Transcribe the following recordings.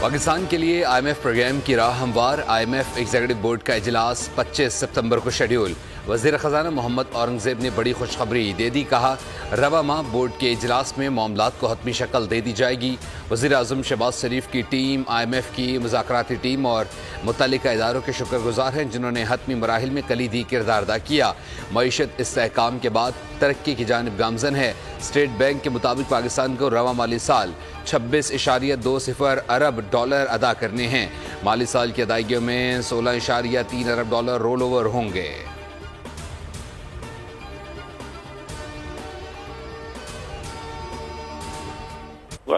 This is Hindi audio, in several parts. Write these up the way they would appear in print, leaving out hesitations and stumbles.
पाकिस्तान के लिए IMF प्रोग्राम की राह हमवार। IMF एग्जीक्यूटिव बोर्ड का इजलास 25 सितंबर को शेड्यूल। वज़ीर ख़जाना मोहम्मद औरंगज़ेब ने बड़ी खुशखबरी दे दी, कहा रवा माह बोर्ड के इजलास में मामलात को हतमी शक्ल दे दी जाएगी। वज़ीर आज़म शहबाज शरीफ की टीम IMF की मुज़ाकराती टीम और मुतल्लिका इदारों के शुक्रगुजार हैं जिन्होंने हतमी मराहिल में कलीदी किरदार अदा किया। मईशत इस्तेहकाम के बाद तरक्की की जानिब गामजन है। स्टेट बैंक के मुताबिक पाकिस्तान को रवा माली साल 26.20 अरब डॉलर अदा करने हैं। माली साल की अदायगियों में 16.3 अरब डॉलर रोल ओवर होंगे।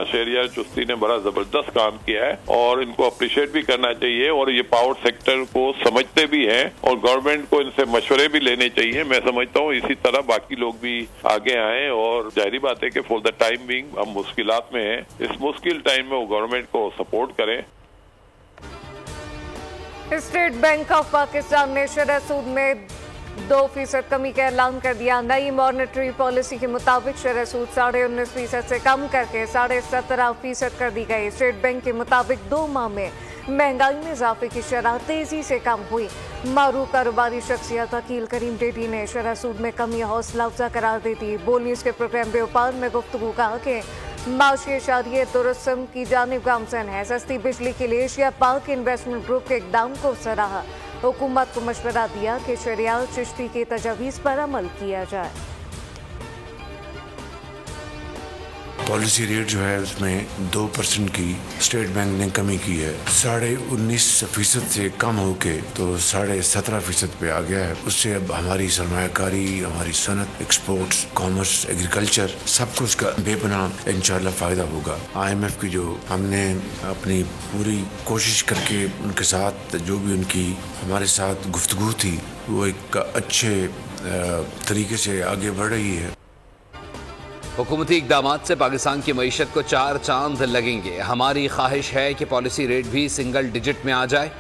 शहरियार चुस्ती ने बड़ा जबरदस्त काम किया है और इनको अप्रिशिएट भी करना चाहिए और ये पावर सेक्टर को समझते भी हैं और गवर्नमेंट को इनसे मशवरे भी लेने चाहिए। मैं समझता हूँ इसी तरह बाकी लोग भी आगे आए और जाहिर बात है कि फॉर द टाइम बिंग हम मुश्किलात में हैं, इस मुश्किल टाइम में वो गवर्नमेंट को सपोर्ट करें। स्टेट बैंक ऑफ पाकिस्तान ने शरह सूद में 2% कमी का ऐलान कर दिया। नई मॉनेटरी पॉलिसी के मुताबिक शरह सूद 19.5% से कम करके 17.5% कर दी गई। स्टेट बैंक के मुताबिक 2 माह में महंगाई में इजाफे की शरह तेजी से कम हुई। मारूफ कारोबारी शख्सियत वकील करीम डेडी ने शरह सूद में कमी हौसला अफजा करार दी थी। बोल न्यूज़ के प्रोग्राम व्यापार में गुफ्तगू कहा कि माशी शहरियत दुरुस्तम की जानिब गामजन है। सस्ती बिजली के लिए एशिया पाक इन्वेस्टमेंट ग्रुप के इकदाम को सराहा। हुकूमत को मशवरा दिया कि शरिया चिश्ती की तजवीज़ पर अमल किया जाए। पॉलिसी रेट जो है उसमें 2% की स्टेट बैंक ने कमी की है। 19.5% से कम होके तो 17.5% पे आ गया है। उससे अब हमारी सरमायाकारी, हमारी सनत, एक्सपोर्ट्स, कॉमर्स, एग्रीकल्चर सबको उसका बेपनाह इंशाल्लाह फ़ायदा होगा। IMF की जो हमने अपनी पूरी कोशिश करके उनके साथ जो भी उनकी हमारे साथ गुफ्तगू थी वो एक अच्छे तरीके से आगे बढ़ रही है। हुकूमती इक़दामात से पाकिस्तान की मईशत को 4 चांद लगेंगे। हमारी ख्वाहिश है कि पॉलिसी रेट भी सिंगल डिजिट में आ जाए।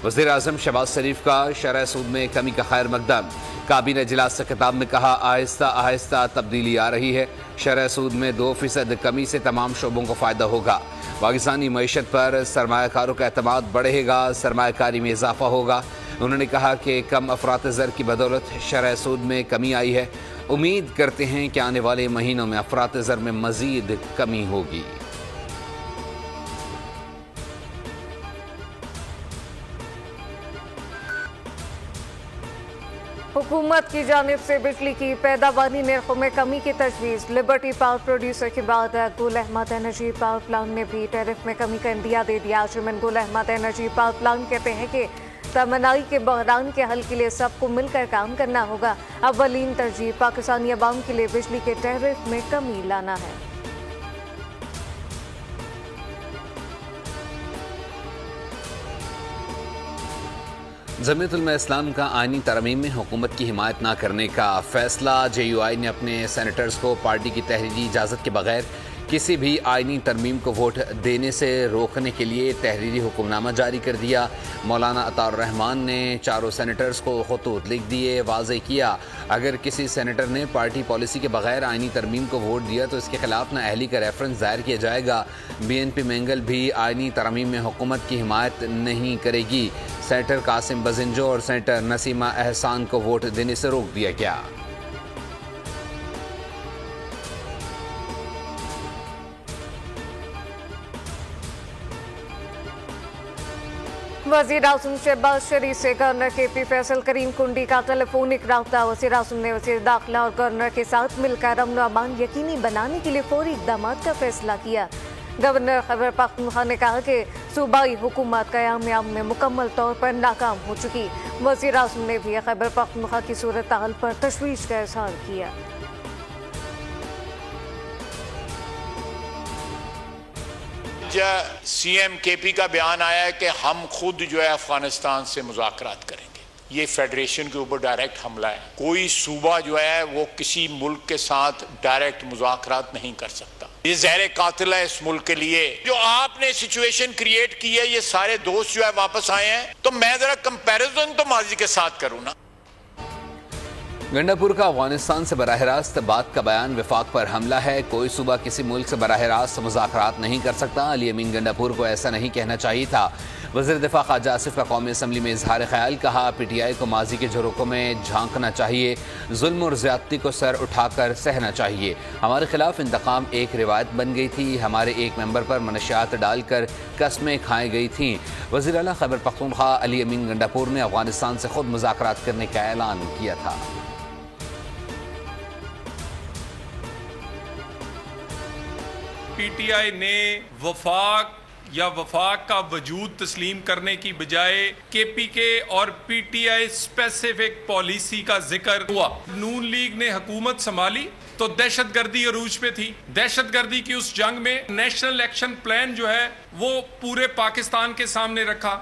वज़ीर आज़म शहबाज शरीफ का शरह सूद में कमी का खैर मकदम। काबीना इजलास से खिताब में कहा आहिस्ता आहिस्ता तब्दीली आ रही है। शरह सूद में 2% कमी से तमाम शोबों को फ़ायदा होगा। पाकिस्तानी मईशत पर सरमायाकारों का एतमाद बढ़ेगा, सरमायाकारी में इजाफा होगा। उन्होंने कहा कि कम अफरात ज़र की बदौलत शरह सूद में कमी आई है। उम्मीद करते हैं कि आने वाले महीनों में अफरात ज़र में मज़ीद कमी होगी। हुकूमत की जानिब से बिजली की पैदावारी निर्खों में कमी की तजवीज़। लिबर्टी पावर प्रोड्यूसर के बाद Gul Ahmed energy power plant ने भी टैरिफ में कमी का इंदिया दे दिया। आजमन Gul Ahmed energy power plant कहते हैं कि तमन्नाई के बहरान के हल के लिए सबको मिलकर काम करना होगा। अव्वलीन तरजीह पाकिस्तानी अवाम के लिए बिजली के टैरिफ में कमी लाना है। जमीयत उलमा इस्लाम का आईनी तरमीम में हुकूमत की हिमायत न करने का फैसला। JUI ने अपने सेनेटर्स को पार्टी की तहरीरी इजाज़त के बगैर किसी भी आईनी तरमीम को वोट देने से रोकने के लिए तहरीरी हुक्मनामा जारी कर दिया। मौलाना अताउर रहमान ने चारों सेनेटर्स को खतूत लिख दिए, वाज़ेह किया अगर किसी सेनेटर ने पार्टी पॉलिसी के बगैर आईनी तरमीम को वोट दिया तो इसके खिलाफ नाअहली का रेफरेंस दायर किया जाएगा। BNP मैंगल भी आईनी तरमीम में हुकूमत की हिमायत नहीं करेगी। सेनेटर कासिम बजिंजो और सेनेटर नसीमा एहसान को वोट देने से रोक दिया गया। वज़ीर आज़म शहबाज शरीफ से गवर्नर KP फैसल करीम कुंडी का टेलीफोनिक रब्ता। वज़ीर आज़म ने वज़ीर दाखिला और गवर्नर के साथ मिलकर अमन अमान यकीनी बनाने के लिए फौरी इक़दाम का फैसला किया। गवर्नर खैबर पख्तूनख्वा ने कहा कि सूबाई हुकूमत क़याम में मुकम्मल तौर पर नाकाम हो चुकी। वज़ीर आज़म ने भी खैबर पख्तूनख्वा की सूरत हाल पर तशवीश का इज़हार किया। CM KP का बयान आया है कि हम खुद जो है अफगानिस्तान से मुज़ाकरात करेंगे। ये फेडरेशन के ऊपर डायरेक्ट हमला है। कोई सूबा जो है वो किसी मुल्क के साथ डायरेक्ट मुज़ाकरात नहीं कर सकता। ये ज़हर कातिल है इस मुल्क के लिए। जो आपने सिचुएशन क्रिएट की है, ये सारे दोस्त जो है वापस आए हैं, तो मैं जरा कंपैरिजन तो माजी के साथ करूँ ना। गंडापुर का अफगानिस्तान से बराह रास्त बात का बयान विफाक पर हमला है। कोई सूबा किसी मुल्क से बराह रास्त मुज़ाकरात नहीं कर सकता। अली अमीन गंडापुर को ऐसा नहीं कहना चाहिए था। वज़ीर दिफा ख्वाजा आसिफ का कौमी असम्बली में इजहार ख्याल। कहा, PTI को माजी के झरोकों में झांकना चाहिए, जुल्म और ज्यादती को सर उठाकर सहना चाहिए। हमारे खिलाफ इंतकाम एक रिवायत बन गई थी। हमारे एक मेंबर पर मनशियात डालकर कस्में खाई गई थी। वज़ीर आला खैबर पख्तूनख्वा अली अमीन गंडापुर ने अफगानिस्तान से खुद मुज़ाकरात करने का ऐलान किया था। PTI ने वफाक का वजूद तस्लीम करने की बजाय KPK और PTI स्पेसिफिक पॉलिसी का जिक्र हुआ। नून लीग ने हुकूमत संभाली तो दहशतगर्दी अरूज पे थी। दहशतगर्दी की उस जंग में नेशनल एक्शन प्लान जो है वो पूरे पाकिस्तान के सामने रखा।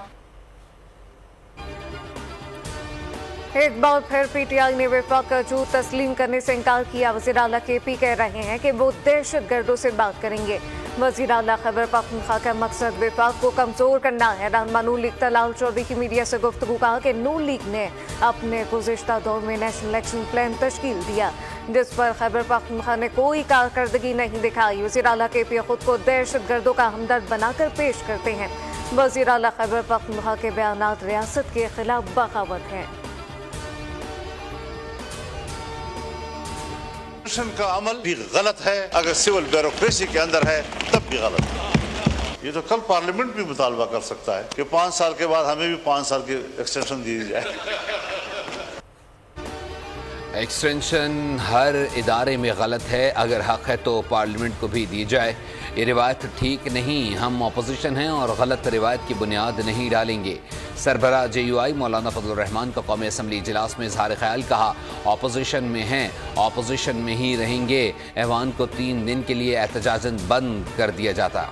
एक बार फिर PTI ने वफाक का वजूद तस्लीम करने से इनकार किया। वज़ीर आला KP कह रहे हैं कि वो दहशतगर्दों से बात करेंगे। वज़ीर आला खैबर पख्तूनख्वा का मकसद वफाक को कमजोर करना है। रहनुमा नून लीग तलाल चौधरी की मीडिया से गुफ्तगू कहा कि नून लीग ने अपने गुज़िश्ता दौर में नेशनल एक्शन प्लान तश्कील दिया, जिस पर खैबर पख्तूनख्वा ने कोई कारकर्दगी नहीं दिखाई। वज़ीर आला KP खुद को दहशतगर्दों का हमदर्द बनाकर पेश करते हैं। वज़ीर आला खैबर पख्तूनख्वा के बयानात रियासत के खिलाफ बगावत हैं। का अमल भी गलत है, अगर सिविल ब्यूरोक्रेसी के अंदर है तब भी गलत है। ये तो कल पार्लियामेंट भी मुतालबा कर सकता है कि 5 साल के बाद हमें भी 5 साल की एक्सटेंशन दी जाए। एक्सटेंशन हर इदारे में गलत है, अगर हक है तो पार्लियामेंट को भी दी जाए। ये रिवायत ठीक नहीं, हम अपोजिशन हैं और गलत रिवायत की बुनियाद नहीं डालेंगे। सरबरा JUI मौलाना फजलुर रहमान का कौमी असम्बली इजलास में इजहार ख्याल। कहा, अपोजिशन में हैं, अपोजिशन में ही रहेंगे। ऐवान को 3 दिन के लिए एहतजाजन बंद कर दिया जाता।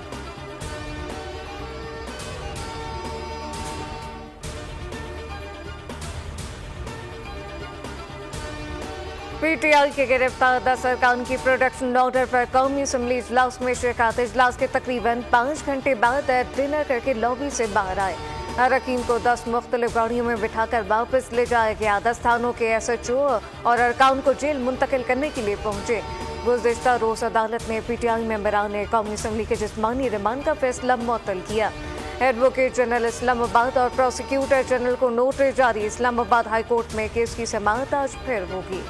PTI के गिरफ्तार 10 अरकान की प्रोडक्शन ऑर्डर पर कौमी असम्बली इजलास में शिरकत। इजलास के तकरीबन 5 घंटे बाद डिनर करके लॉबी से बाहर आए। अरकान को 10 मुख्तलिफ गाड़ियों में बिठाकर वापस ले जाया गया। 10 थानों के SHO और अरकान को जेल मुंतकिल करने के लिए पहुंचे। गुज़िश्ता रोज़ अदालत ने PTI मेंबरान ने कौमी असम्बली के जिस्मानी रिमांड का फैसला मुअत्तल किया। एडवोकेट जनरल इस्लामाबाद और प्रोसिक्यूटर जनरल को नोटिस जारी। इस्लामाबाद हाई कोर्ट में केस की समाअत आज फिर होगी।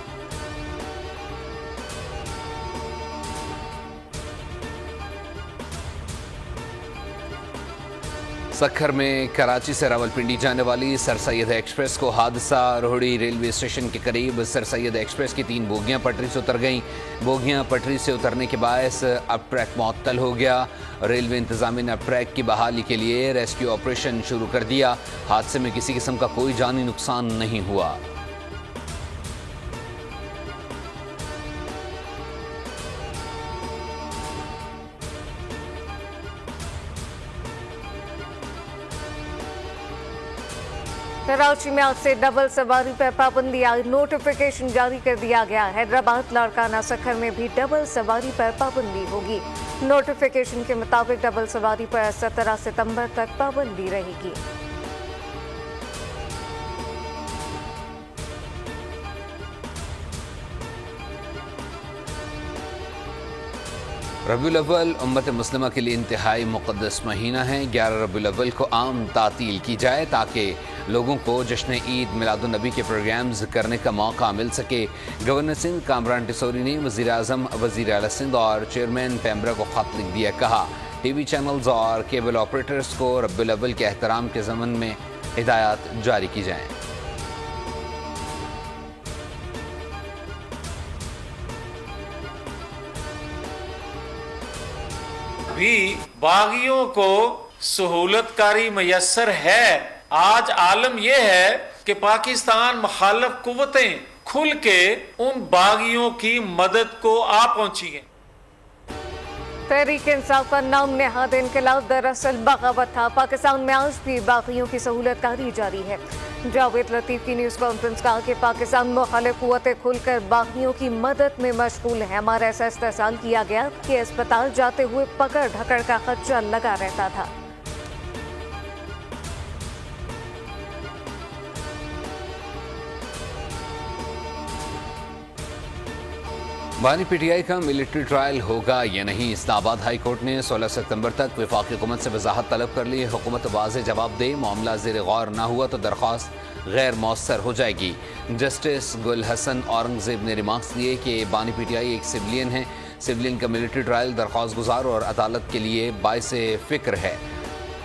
सखर में कराची से रावलपिंडी जाने वाली सर सैयद एक्सप्रेस को हादसा। रोहड़ी रेलवे स्टेशन के करीब सर सैयद एक्सप्रेस की 3 बोगियां पटरी से उतर गईं। बोगियां पटरी से उतरने के बायस अब ट्रैक मुअत्तल हो गया। रेलवे इंतजामिया ने अब ट्रैक की बहाली के लिए रेस्क्यू ऑपरेशन शुरू कर दिया। हादसे में किसी किस्म का कोई जानी नुकसान नहीं हुआ। कराची में आज से डबल सवारी पर पाबंदी आई। नोटिफिकेशन जारी कर दिया गया। हैदराबाद लाड़काना सखर में भी डबल सवारी पर पाबंदी होगी। नोटिफिकेशन के मुताबिक डबल सवारी पर 17 सितंबर तक पाबंदी रहेगी। रबीउल अव्वल उम्मत मुस्लिमा के लिए इंतहाई मुक़द्दस महीना है। 11 रबीउल अव्वल को आम तातील की जाए ताकि लोगों को जश्न ईद मिलादुन नबी के प्रोग्राम्स करने का मौका मिल सके। गवर्नर सिंध कामरान टिसोरी ने वज़ीर आज़म, वज़ीर आला सिंध और चेयरमैन पैमरा को खत लिख दिया। कहा, TV चैनल्स और केबल ऑपरेटर्स को रबीउल अव्वल के एहतराम के ज़मन में हिदायत जारी की जाएँ। भी बागियों को सहूलतकारी मयसर है। आज आलम यह है कि पाकिस्तान मुखालिफ कुव्वतें खुल के उन बागियों की मदद को आ पहुंची हैं। तहरीक इंसाफ का नाम नेहाद इनकलाब दरअसल बगावत था। पाकिस्तान में आज भी बागियों की सहूलतकारी जारी है। जावेद लतीफ की न्यूज़ कॉन्फ्रेंस कहा कि पाकिस्तान मुखालिफ कुव्वतें खुलकर बागियों की मदद में मशगूल है। हमारा ऐसा इस्तेसाल किया गया कि अस्पताल जाते हुए पकड़ ढकड़ का खर्चा लगा रहता था। बानी पीटीआई का मिलिट्री ट्रायल होगा या नहीं। इस्लामाबाद हाई कोर्ट ने 16 सितंबर तक वफाकी हुकूमत से वजाहत तलब कर ली। हुकूमत वाज़ेह जवाब दे, मामला ज़ेर गौर न हुआ तो दरख्वास्त गैर मौसर हो जाएगी। जस्टिस गुल हसन औरंगजेब ने रिमार्क्स दिए कि बानी पीटीआई एक सिविलियन है। सिविलियन का मिलिट्री ट्रायल दरख्वास्त गुजार और अदालत के लिए बाइसे फ़िक्र है।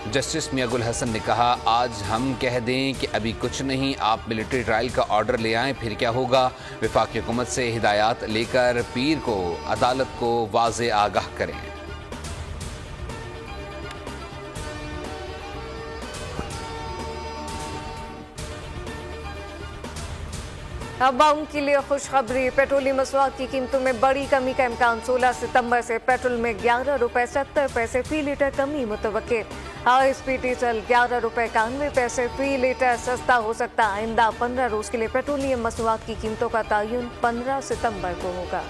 जस्टिस मियां गुल हसन ने कहा, आज हम कह दें कि अभी कुछ नहीं, आप मिलिट्री ट्रायल का ऑर्डर ले आएं, फिर क्या होगा। वफाकी हुकूमत से हिदायत लेकर पीर को अदालत को वाज़े आगाह करें। अवाम के लिए खुशखबरी, पेट्रोलियम मसवाद की कीमतों में बड़ी कमी का इम्कान। 16 सितंबर से पेट्रोल में 11 रुपये 70 पैसे फी लीटर कमी मुतवक्के। हाई स्पीड डीजल 11 रुपये 91 पैसे फी लीटर सस्ता हो सकता। आइंदा 15 रोज के लिए पेट्रोलियम मसवाद की कीमतों का तयन 15 सितंबर को होगा।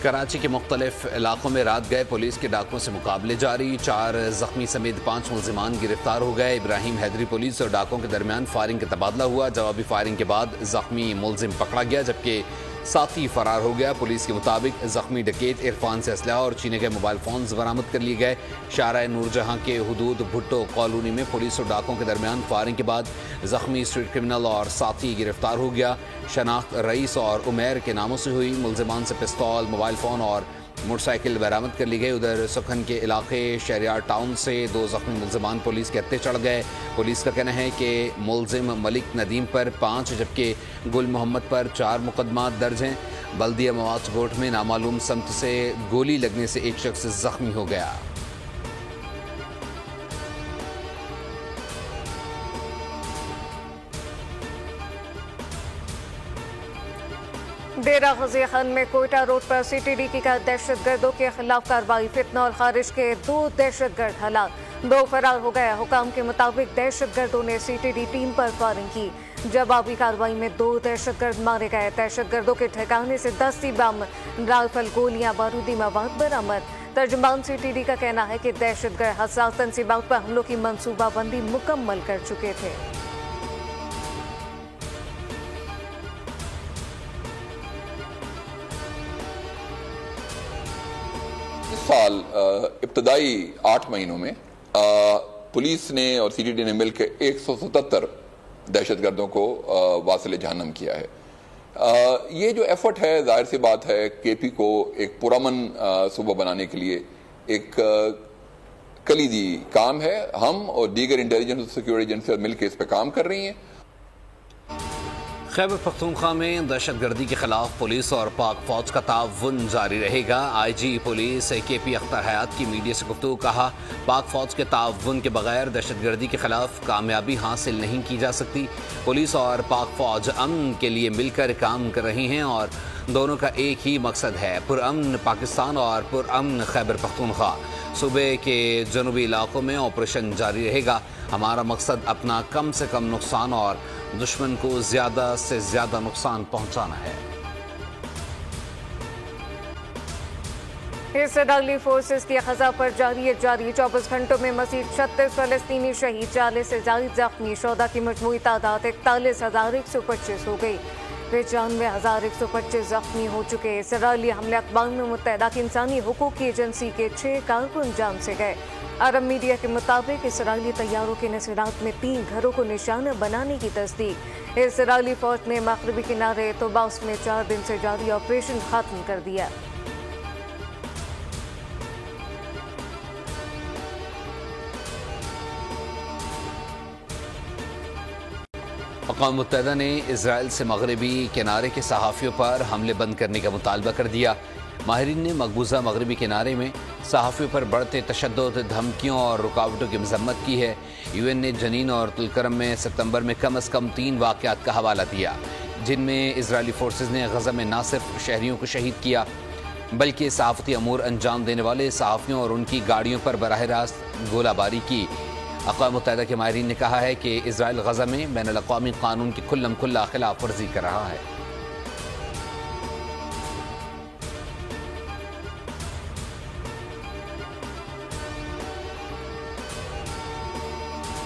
कराची के मुख्तलिफ इलाकों में रात गए पुलिस के डाकुओं से मुकाबले जारी। 4 जख्मी समेत 5 मुल्जिमान गिरफ्तार हो गए। इब्राहिम हैदरी पुलिस और डाकुओं के दरमियान फायरिंग का तबादला हुआ। जवाबी फायरिंग के बाद जख्मी मुल्जिम पकड़ा गया जबकि साथी फरार हो गया। पुलिस के मुताबिक जख्मी डकैत इरफान से असलहा और छीने गए मोबाइल फोन्स बरामद कर लिए गए। शारा नूरजहां के हुदूद भुट्टो कॉलोनी में पुलिस और डाकुओं के दरमियान फायरिंग के बाद जख्मी स्ट्रीट क्रिमिनल और साथी गिरफ्तार हो गया। शनाख्त रईस और उमैर के नामों से हुई। मुल्जिमान से पिस्तौल, मोबाइल फ़ोन और मोटरसाइकिल बरामद कर ली गई। उधर सुखन के इलाके शहरियार टाउन से 2 जख्मी मुल्जिमान पुलिस के हत्थे चढ़ गए। पुलिस का कहना है कि मुल्जिम मलिक नदीम पर 5 जबकि गुल मोहम्मद पर 4 मुकदमा दर्ज हैं। बल्दिया मवाज कोर्ट में नामालूम समत से गोली लगने से एक शख्स जख्मी हो गया। डेरा गजी खान में कोयटा रोड पर CTD का दहशतगर्दों के खिलाफ कार्रवाई। फितना और खारिश के 2 दहशतगर्द हलाक, 2 फरार हो गए। हुकाम के मुताबिक दहशतगर्दों ने CTD टीम पर फायरिंग की। जवाबी कार्रवाई में 2 दहशतगर्द मारे गए। दहशतगर्दों के ठिकाने से 10 बम, राइफल, गोलियां, बारूदी मवाद बरामद। तर्जुमान CTD का कहना है कि दहशतगर्द हसास तंसीबात पर हमलों की मनसूबाबंदी मुकम्मल कर चुके थे। इस साल इब्तदाई 8 महीनों में पुलिस ने और CTD ने मिलकर 177 दहशतगर्दों को वासिल जहन्नम किया है। ये जो एफर्ट है, जाहिर सी बात है, KP को एक पुरअमन सूबा बनाने के लिए एक कलीदी काम है। हम और दीगर इंटेलिजेंस और सिक्योरिटी एजेंसियां मिलकर इस पर काम कर रही हैं। खैबर पख्तूनख्वा में दहशतगर्दी के खिलाफ पुलिस और पाक फौज का ताउन जारी रहेगा। IG पुलिस KP अख्तर हयात की मीडिया से गुफ्तगू कहा, पाक फौज के ताउन के बगैर दहशतगर्दी के खिलाफ कामयाबी हासिल नहीं की जा सकती। पुलिस और पाक फौज अमन के लिए मिलकर काम कर रही हैं और दोनों का एक ही मकसद है, पुरअमन पाकिस्तान और पुरअमन खैबर पख्तूनख्वा। सूबे के जनूबी इलाकों में ऑपरेशन जारी रहेगा। हमारा मकसद अपना कम से कम नुकसान और दुश्मन को ज़्यादा से ज़्यादा नुकसान पहुंचाना है। इसराइली फोर्सेस की खजा पर जारी 24 घंटों में मज़ीद 36 फलस्तीनी शहीद, 40 से ज़ायद जख्मी। शोदा की मजमूई तादाद 41,125 हो गई। 95,125 जख्मी हो चुके। इसराइली हमले अक़वाम मुत्तहिदा की इंसानी हुकूक की एजेंसी के 6 कारकुन जान से गए। अरब मीडिया के मुताबिक इसराइली तैयारों के नसीरात में 3 घरों को निशाना बनाने की तस्दीक। इसराइली फौज ने मगरबी किनारे तोबास में 4 दिन से जारी ऑपरेशन खत्म कर दिया। अक़वाम मुत्तहिदा ने इजराइल से मगरबी किनारे के सहाफ़ियों पर हमले बंद करने का मुतालबा कर दिया। माहिरीन ने मकबूजा मगरबी किनारे में सहाफ़ियों पर बढ़ते तशद्दुद, धमकियों और रुकावटों की मज़म्मत की है। UN ने जनीन और तुलकरम में सितंबर में कम से कम 3 वाक़यात का हवाला दिया, जिनमें इजरायली फोर्सेस ने गज़ा में न सिर्फ शहरियों को शहीद किया बल्कि सहाफ़ती अमूर अंजाम देने वाले सहाफ़ियों और उनकी गाड़ियों पर बराह रास्त गोलाबारी की। अक़वाम मुत्तहिदा के माहिरीन ने कहा है कि इजराइल गज़ा में बैनुल अक़वामी कानून की खुल्लम खुल्ला खिलाफ वर्जी कर रहा है।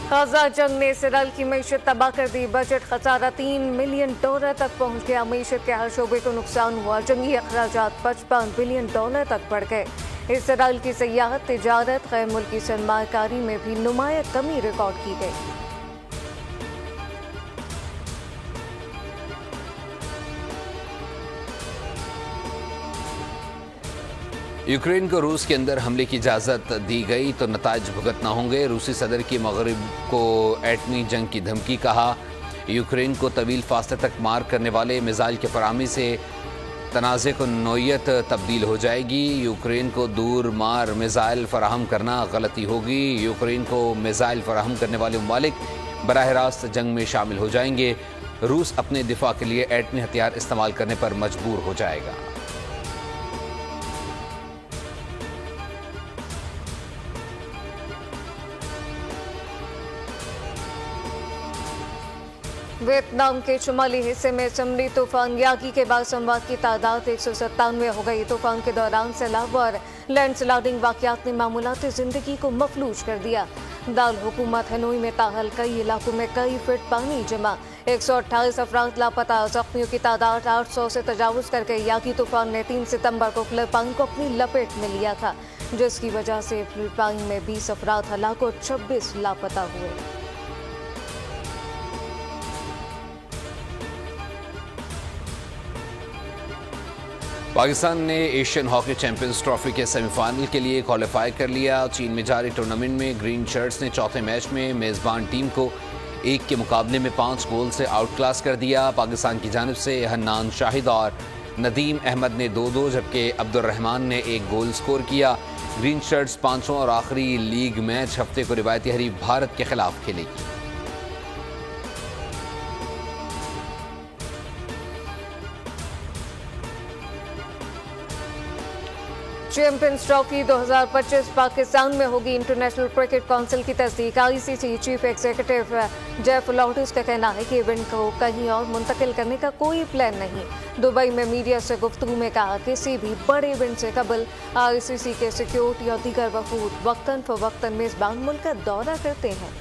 गाजा जंग ने इसराइल की मईशत तबाह कर दी। बजट खसारा $3 मिलियन तक पहुंच गया। मईशत के हर शोबे को नुकसान हुआ। जंगी अखराजात $55 बिलियन तक बढ़ गए। इसराइल की सयाहत, तिजारत, गैर मुल्की सरमायाकारी में भी नुमाया कमी रिकॉर्ड की गई। यूक्रेन को रूस के अंदर हमले की इजाज़त दी गई तो नताइज भुगतना होंगे। रूसी सदर की मगरिब को एटमी जंग की धमकी। कहा यूक्रेन को तवील फासले तक मार करने वाले मिसाइल की फराहमी से तनाज़े को नोयत तब्दील हो जाएगी। यूक्रेन को दूर मार मिसाइल फराहम करना गलती होगी। यूक्रेन को मिसाइल फराहम करने वाले ममालिक बराह रास्त जंग में शामिल हो जाएंगे। रूस अपने दिफा के लिए एटमी हथियार इस्तेमाल करने पर मजबूर हो जाएगा। वियतनाम के शुमाली हिस्से में समुद्री तूफान यागी के बाद संवाद की तादाद 197 हो गई। तूफान के दौरान सैलाब और लैंडस्लाइडिंग वाकयात ने मामूलाती जिंदगी को मफलूज कर दिया। दाल हुकूमत हनोई में ताहल कई इलाकों में कई फीट पानी जमा। 128 अफराद लापता। जख्मियों की तादाद 800 से तजावुज कर गई। यागी तूफान ने 3 सितंबर को फिलिपाइन को अपनी लपेट में लिया था, जिसकी वजह से फिलिपाइन में 20 अफराद हलाक और 26 लापता हुए। पाकिस्तान ने एशियन हॉकी चैंपियंस ट्रॉफी के सेमीफाइनल के लिए क्वालिफाई कर लिया। चीन में जारी टूर्नामेंट में ग्रीन शर्ट्स ने चौथे मैच में मेज़बान टीम को 1 के मुकाबले में 5 गोल से आउट क्लास कर दिया। पाकिस्तान की जानिब से हन्नान शाहिद और नदीम अहमद ने 2-2 जबकि अब्दुल रहमान ने 1 गोल स्कोर किया। ग्रीन शर्ट्स 5वां और आखिरी लीग मैच हफ्ते को रिवायती हरीफ भारत के खिलाफ खेलेगी। चैंपियंस ट्रॉफी 2025 पाकिस्तान में होगी। इंटरनेशनल क्रिकेट काउंसिल की तस्दीक। आईसीसी चीफ एग्जीक्यूटिव जेफ लॉर्डिस का कहना है कि इवेंट को कहीं और मुंतकिल करने का कोई प्लान नहीं। दुबई में मीडिया से गुफ्तगू में कहा किसी भी बड़े इवेंट से कबल आईसीसी के सिक्योरिटी और दीगर वफूद वक्तन फवक्तन मेजबान मुल्क का दौरा करते हैं।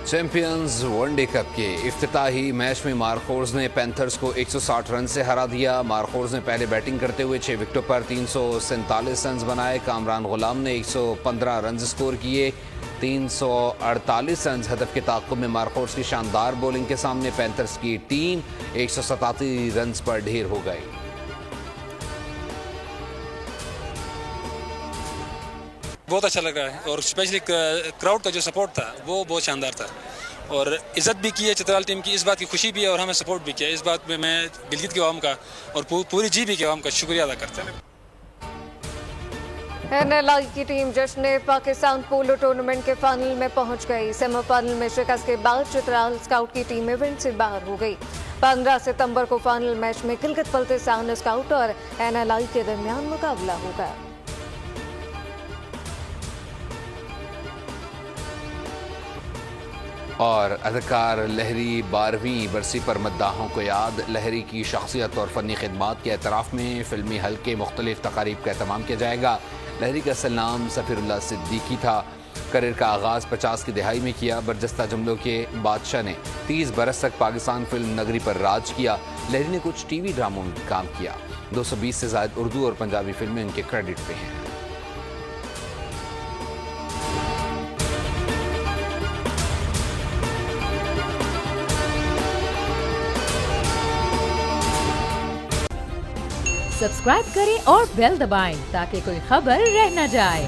चैंपियंस वनडे कप के इफ्तिताही मैच में मार्कोर्स ने पैंथर्स को 160 रन से हरा दिया। मार्कोर्स ने पहले बैटिंग करते हुए 6 विकेटों पर 347 रन बनाए। कामरान गुलाम ने 115 रन स्कोर किए। 348 रन हदफ के ताक़ुब में मार्कोर्स की शानदार बॉलिंग के सामने पैंथर्स की टीम 187 रन पर ढेर हो गई। बहुत अच्छा लग रहा है और स्पेशली क्राउड का जो सपोर्ट था वो बहुत शानदार था और इज्जत भी की है चित्राल टीम की। इस बात की खुशी भी है और हमें सपोर्ट भी किया। इस बात में मैं गिलगित के अवाम का और पूरी जीबी के अवाम का शुक्रिया अदा करता हूं। एनएलआई की टीम जश्न पाकिस्तान पोलो टूर्नामेंट के फाइनल में पहुंच गई। सेमीफाइनल में शिकस्त के बाद चित्राल स्काउट की टीम इवेंट से बाहर हो गई। 15 सितंबर को फाइनल मैच में गिलगित बल्तिस्तान स्काउट और एनएलआई के दरमियान मुकाबला होगा। और अदाकार लहरी 12वीं बरसी पर मद्दाहों को याद। लहरी की शख्सियत और फ़नी खिदमात के एतराफ़ में फ़िल्मी हल्के मुख्तलिफ तकारीब का एहतमाम किया जाएगा। लहरी का असल नाम सफ़ीरुल्लाह सिद्दीकी था। करियर का आगाज़ 50 की दहाई में किया। बरजस्ता जुमलों के बादशाह ने 30 बरस तक पाकिस्तान फिल्म नगरी पर राज किया। लहरी ने कुछ टीवी ड्रामों में काम किया। 220 से ज़ायद उर्दू और पंजाबी फिल्में उनके क्रेडिट पे हैं। सब्सक्राइब करें और बेल दबाएं ताकि कोई खबर रह न जाए।